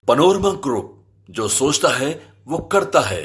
Panorama group, जो सोचता है वो करता है।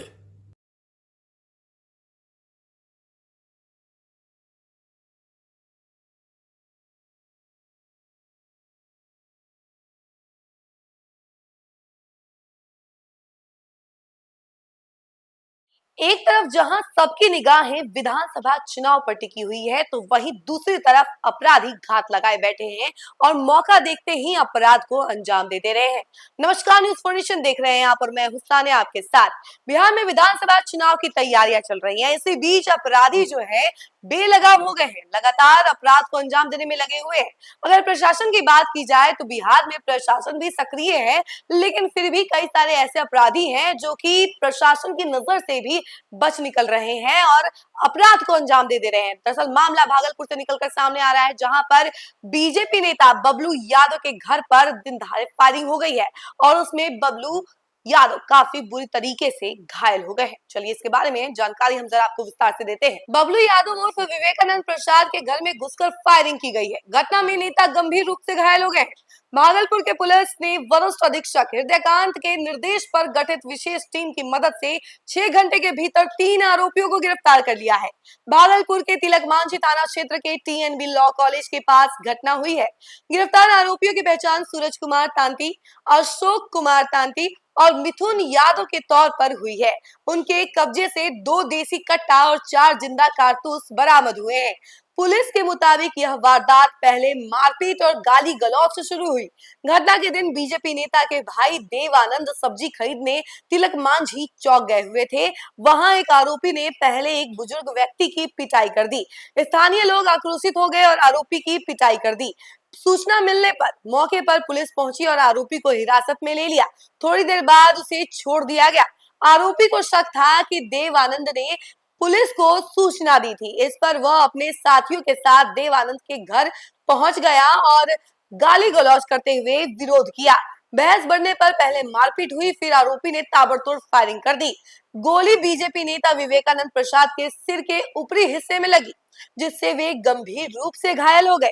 एक तरफ जहां सबकी निगाहें विधानसभा चुनाव पर टिकी हुई है, तो वहीं दूसरी तरफ अपराधी घात लगाए बैठे हैं और मौका देखते ही अपराध को अंजाम दे दे रहे हैं। नमस्कार, न्यूज़ फॉर देख रहे हैं आप और मैं हुस्साने आपके साथ। बिहार में विधानसभा चुनाव की तैयारियां चल रही हैं। इसी बीच अपराधी जो है बेलगाम हो गए हैं, लगातार अपराध को अंजाम देने में लगे हुए हैं। अगर प्रशासन की बात की जाए तो बिहार में प्रशासन भी सक्रिय है, लेकिन फिर भी कई सारे ऐसे अपराधी हैं जो कि प्रशासन की नजर से भी बच निकल रहे हैं और अपराध को अंजाम दे दे रहे हैं। दरअसल मामला भागलपुर से निकलकर सामने आ रहा है, जहां पर बीजेपी नेता बबलू यादव के घर पर दिन दहाड़े फायरिंग हो गई है और उसमें बबलू यादव काफी बुरी तरीके से घायल हो गए हैं। चलिए इसके बारे में जानकारी हम जरा आपको विस्तार से देते हैं। बबलू यादव उर्फ विवेकानंद प्रसाद के घर में घुसकर फायरिंग की गई है। घटना में नेता गंभीर रूप से घायल हो गए हैं। भागलपुर के पुलिस ने वरिष्ठ अधीक्षक हृदयकांत के निर्देश पर गठित विशेष टीम की मदद से 6 घंटे के भीतर 3 आरोपियों को गिरफ्तार कर लिया है। भागलपुर के तिलक मांझी थाना क्षेत्र के टीएनबी लॉ कॉलेज के पास घटना हुई है। गिरफ्तार आरोपियों की पहचान सूरज कुमार तांती, अशोक कुमार तांती और मिथुन यादव के तौर पर हुई है। उनके कब्जे से 2 देसी कट्टा और 4 जिंदा कारतूस बरामद हुए हैं। पुलिस के मुताबिक यह वारदात पहले मारपीट और गाली गलौज से शुरू हुई। घटना के दिन बीजेपी नेता के भाई देवानंद सब्जी खरीदने तिलक मांझी चौक गए हुए थे। वहां एक आरोपी ने पहले एक बुजुर्ग व्यक्ति की पिटाई कर दी। स्थानीय लोग आक्रोशित हो गए और आरोपी की पिटाई कर दी। सूचना मिलने पर मौके पर पुलिस पहुंची और आरोपी को हिरासत में ले लिया। थोड़ी देर बाद उसे छोड़ दिया गया। आरोपी को शक था कि देवानंद ने पुलिस को सूचना दी थी। इस पर वह अपने साथियों के साथ देवानंद के घर पहुंच गया और गाली गलौज करते हुए विरोध किया। बहस बढ़ने पर पहले मारपीट हुई, फिर आरोपी ने ताबड़तोड़ फायरिंग कर दी। गोली बीजेपी नेता विवेकानंद प्रसाद के सिर के ऊपरी हिस्से में लगी, जिससे वे गंभीर रूप से घायल हो गए।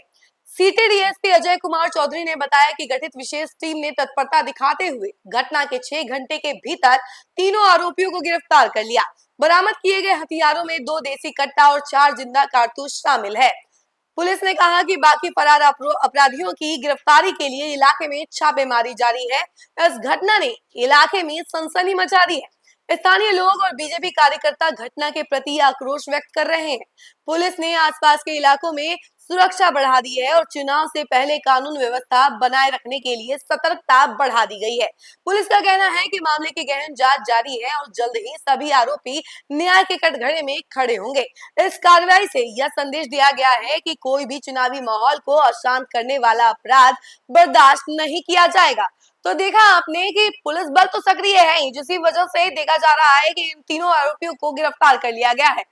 सिटी डीएसपी अजय कुमार चौधरी ने बताया कि गठित विशेष टीम ने तत्परता दिखाते हुए घटना के 6 घंटे के भीतर तीनों आरोपियों को गिरफ्तार कर लिया। बरामद किए गए हथियारों में 2 देसी कट्टा और 4 जिंदा कारतूस शामिल है। पुलिस ने कहा कि बाकी फरार अपराधियों की गिरफ्तारी के लिए इलाके में छापेमारी जारी है। इस घटना ने इलाके में सनसनी मचा दी है। स्थानीय लोग और बीजेपी कार्यकर्ता घटना के प्रति आक्रोश व्यक्त कर रहे हैं। पुलिस ने आसपास के इलाकों में सुरक्षा बढ़ा दी है और चुनाव से पहले कानून व्यवस्था बनाए रखने के लिए सतर्कता बढ़ा दी गई है। पुलिस का कहना है कि मामले की गहन जांच जारी है और जल्द ही सभी आरोपी न्याय के कटघरे में खड़े होंगे। इस कार्रवाई से यह संदेश दिया गया है कि कोई भी चुनावी माहौल को अशांत करने वाला अपराध बर्दाश्त नहीं किया जाएगा। तो देखा आपने कि पुलिस बल तो सक्रिय है, जिसकी वजह से देखा जा रहा है कि इन तीनों आरोपियों को गिरफ्तार कर लिया गया है।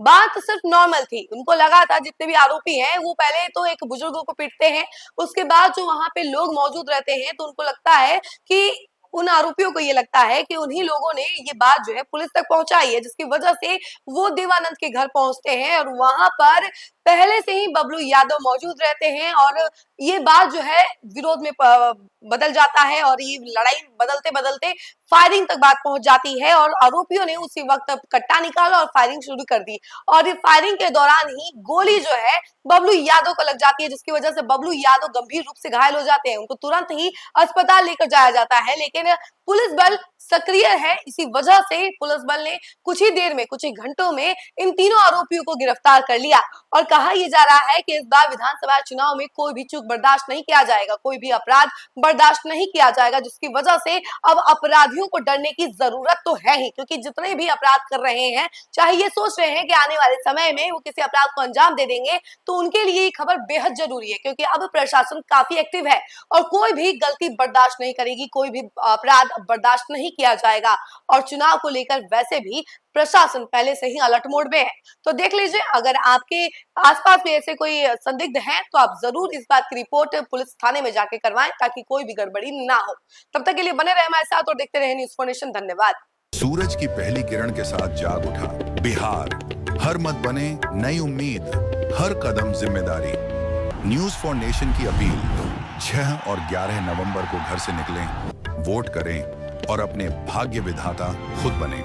बात सिर्फ नॉर्मल थी, उनको लगा था जितने भी आरोपी हैं वो पहले तो एक बुजुर्गों को पीटते हैं, उसके बाद जो वहां पे लोग मौजूद रहते हैं तो उनको लगता है कि उन आरोपियों को ये लगता है कि उन्हीं लोगों ने ये बात जो है पुलिस तक पहुंचाई है, जिसकी वजह से वो देवानंद के घर पहुंचते हैं और वहां पर पहले से ही बबलू यादव मौजूद रहते हैं और ये बात जो है विरोध में बदल जाता है और ये लड़ाई बदलते बदलते फायरिंग तक बात पहुंच जाती है और आरोपियों ने उसी वक्त कट्टा निकाला और फायरिंग शुरू कर दी और ये फायरिंग के दौरान ही गोली जो है बबलू यादव को लग जाती है, जिसकी वजह से बबलू यादव गंभीर रूप से घायल हो जाते हैं। उनको तुरंत ही अस्पताल लेकर जाया जाता है, लेकिन पुलिस बल सक्रिय है। इसी वजह से पुलिस बल ने कुछ ही देर में, कुछ ही घंटों में इन तीनों आरोपियों को गिरफ्तार कर लिया और कहा यह जा रहा है कि इस बार विधानसभा चुनाव में कोई भी चूक बर्दाश्त नहीं किया जाएगा, कोई भी अपराध बर्दाश्त नहीं किया जाएगा, जिसकी वजह से अब अपराधियों को डरने की जरूरत तो है ही, क्योंकि जितने भी अपराध कर रहे हैं, चाहे ये सोच रहे हैं कि आने वाले समय में वो किसी अपराध को अंजाम दे देंगे, तो उनके लिए ये खबर बेहद जरूरी है, क्योंकि अब प्रशासन काफी एक्टिव है और कोई भी गलती बर्दाश्त नहीं करेगी, कोई भी अपराध बर्दाश्त नहीं किया जाएगा और चुनाव को लेकर वैसे भी प्रशासन पहले से ही अलर्ट मोड में है। तो देख लीजिए, अगर आपके आसपास में ऐसे कोई संदिग्ध हैं तो आप जरूर इस बात की रिपोर्ट पुलिस थाने में जाके करवाएं, ताकि कोई भी गड़बड़ी ना हो। तब तक के लिए बने रहे हमारे साथ और देखते रहे न्यूज़ फॉर नेशन। धन्यवाद। सूरज की पहली किरण के साथ जाग उठा बिहार, हर मत बने नई उम्मीद, हर कदम जिम्मेदारी। न्यूज़ फॉर नेशन की अपील, 6 और 11 नवंबर को घर से निकलें, वोट करें और अपने भाग्य विधाता खुद बने।